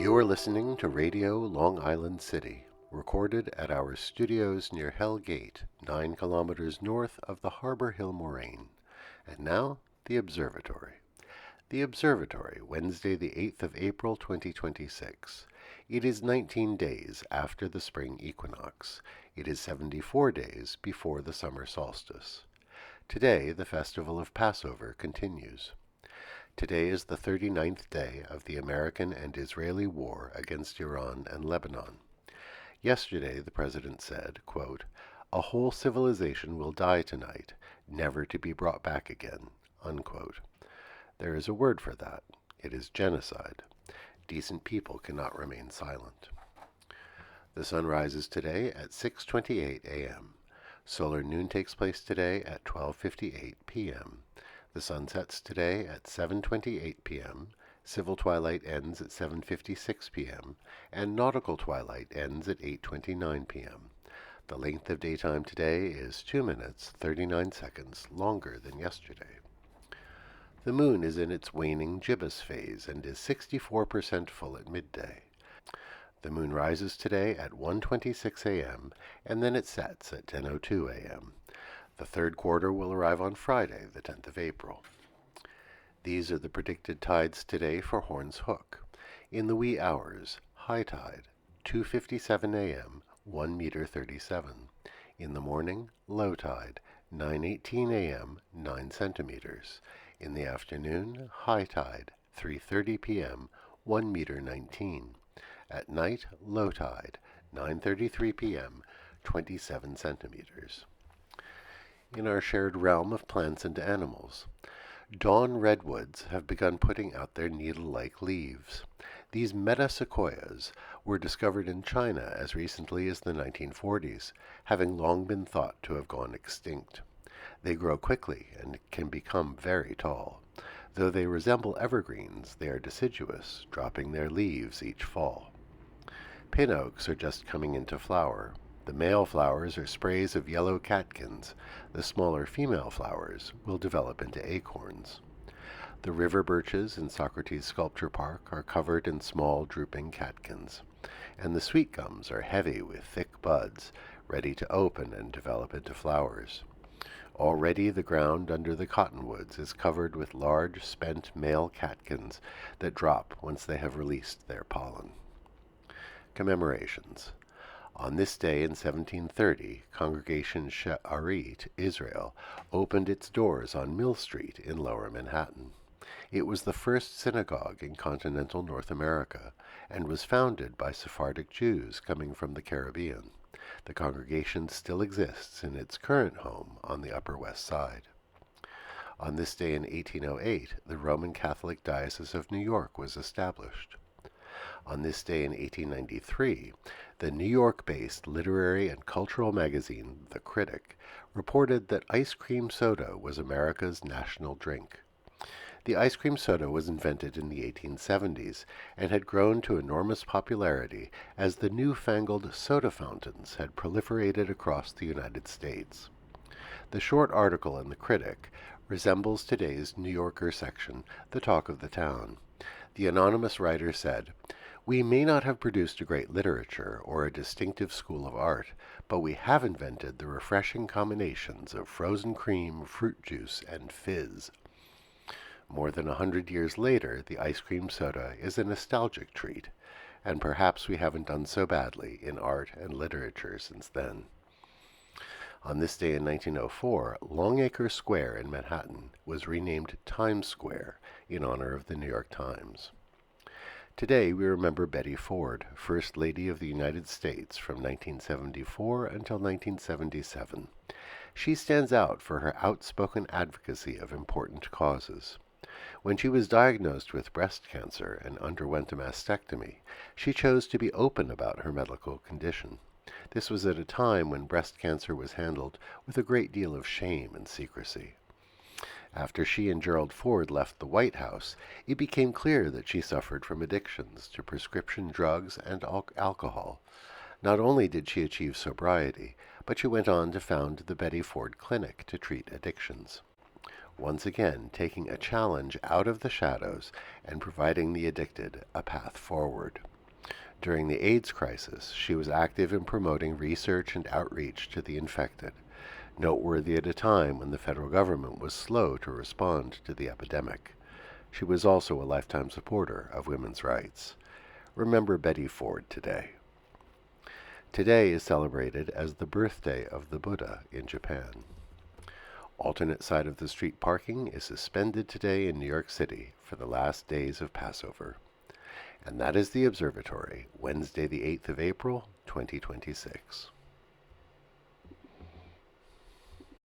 You are listening to Radio Long Island City, recorded at our studios near Hell Gate, 9 kilometers north of the Harbor Hill Moraine. And now, the Observatory. The Observatory, Wednesday the 8th of April 2026. It is 19 days after the spring equinox. It is 74 days before the summer solstice. Today, the festival of Passover continues. Today is the 39th day of the American and Israeli war against Iran and Lebanon. Yesterday, the president said, quote, "A whole civilization will die tonight, never to be brought back again," unquote. There is a word for that. It is genocide. Decent people cannot remain silent. The sun rises today at 6:28 a.m. Solar noon takes place today at 12:58 p.m. The sun sets today at 7:28 p.m., civil twilight ends at 7:56 p.m., and nautical twilight ends at 8:29 p.m. The length of daytime today is 2 minutes, 39 seconds longer than yesterday. The moon is in its waning gibbous phase and is 64% full at midday. The moon rises today at 1:26 a.m., and then it sets at 10:02 a.m. The third quarter will arrive on Friday, the 10th of April. These are the predicted tides today for Horns Hook. In the wee hours, high tide, 2:57 a.m., 1 meter 37. In the morning, low tide, 9:18 a.m., 9 centimeters. In the afternoon, high tide, 3:30 p.m., 1 meter 19. At night, low tide, 9:33 p.m., 27 centimeters. In our shared realm of plants and animals, dawn redwoods have begun putting out their needle-like leaves. These metasequoias were discovered in China as recently as the 1940s, having long been thought to have gone extinct. They grow quickly and can become very tall. Though they resemble evergreens, they are deciduous, dropping their leaves each fall. Pin oaks are just coming into flower. The male flowers are sprays of yellow catkins. The smaller female flowers will develop into acorns. The river birches in Socrates Sculpture Park are covered in small drooping catkins, and the sweet gums are heavy with thick buds, ready to open and develop into flowers. Already the ground under the cottonwoods is covered with large spent male catkins that drop once they have released their pollen. Commemorations. On this day in 1730, Congregation She'arit, Israel, opened its doors on Mill Street in Lower Manhattan. It was the first synagogue in continental North America and was founded by Sephardic Jews coming from the Caribbean. The congregation still exists in its current home on the Upper West Side. On this day in 1808, the Roman Catholic Diocese of New York was established. On this day in 1893, the New York-based literary and cultural magazine, The Critic, reported that ice cream soda was America's national drink. The ice cream soda was invented in the 1870s and had grown to enormous popularity as the newfangled soda fountains had proliferated across the United States. The short article in The Critic resembles today's New Yorker section, The Talk of the Town. The anonymous writer said, "We may not have produced a great literature or a distinctive school of art, but we have invented the refreshing combinations of frozen cream, fruit juice, and fizz." More than 100 years later, the ice cream soda is a nostalgic treat, and perhaps we haven't done so badly in art and literature since then. On this day in 1904, Longacre Square in Manhattan was renamed Times Square in honor of the New York Times. Today we remember Betty Ford, First Lady of the United States from 1974 until 1977. She stands out for her outspoken advocacy of important causes. When she was diagnosed with breast cancer and underwent a mastectomy, she chose to be open about her medical condition. This was at a time when breast cancer was handled with a great deal of shame and secrecy. After she and Gerald Ford left the White House, it became clear that she suffered from addictions to prescription drugs and alcohol. Not only did she achieve sobriety, but she went on to found the Betty Ford Clinic to treat addictions. Once again, taking a challenge out of the shadows and providing the addicted a path forward. During the AIDS crisis, she was active in promoting research and outreach to the infected, noteworthy at a time when the federal government was slow to respond to the epidemic. She was also a lifetime supporter of women's rights. Remember Betty Ford today. Today is celebrated as the birthday of the Buddha in Japan. Alternate side of the street parking is suspended today in New York City for the last days of Passover. And that is the Observatory, Wednesday the 8th of April, 2026.